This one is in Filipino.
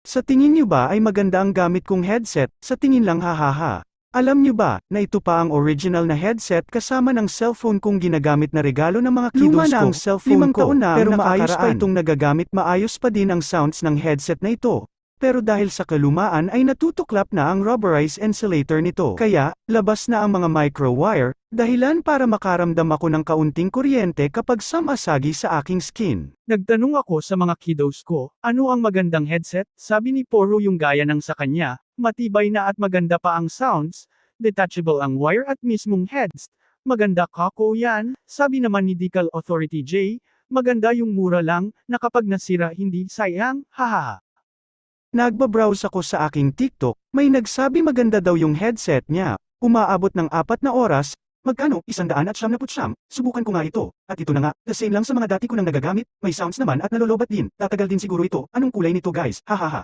Sa tingin niyo ba ay maganda ang gamit kong headset? Sa tingin lang hahaha. Alam niyo ba, na ito pa ang original na headset kasama ng cellphone kong ginagamit na regalo ng mga kiddos ko. Luma na ang cellphone ko, pero maayos pa itong nagagamit, maayos pa din ang sounds ng headset na ito. Pero dahil sa kalumaan ay natutuklap na ang rubberized insulator nito. Kaya, labas na ang mga micro-wire, dahilan para makaramdam ako ng kaunting kuryente kapag sumasagi sa aking skin. Nagtanong ako sa mga kiddos ko, ano ang magandang headset? Sabi ni Poro yung gaya ng sa kanya, matibay na at maganda pa ang sounds, detachable ang wire at mismong heads. Maganda kako yan, sabi naman ni Decal Authority J, maganda yung mura lang, na kapag nasira hindi sayang, hahaha. Nagbabrowse ako sa aking TikTok, may nagsabi maganda daw yung headset niya, umaabot ng 4 na oras, magkano? 199, subukan ko nga ito, at ito na nga, the same lang sa mga dati ko nang nagagamit, may sounds naman at nalolobat din, tatagal din siguro ito, anong kulay nito guys, hahaha.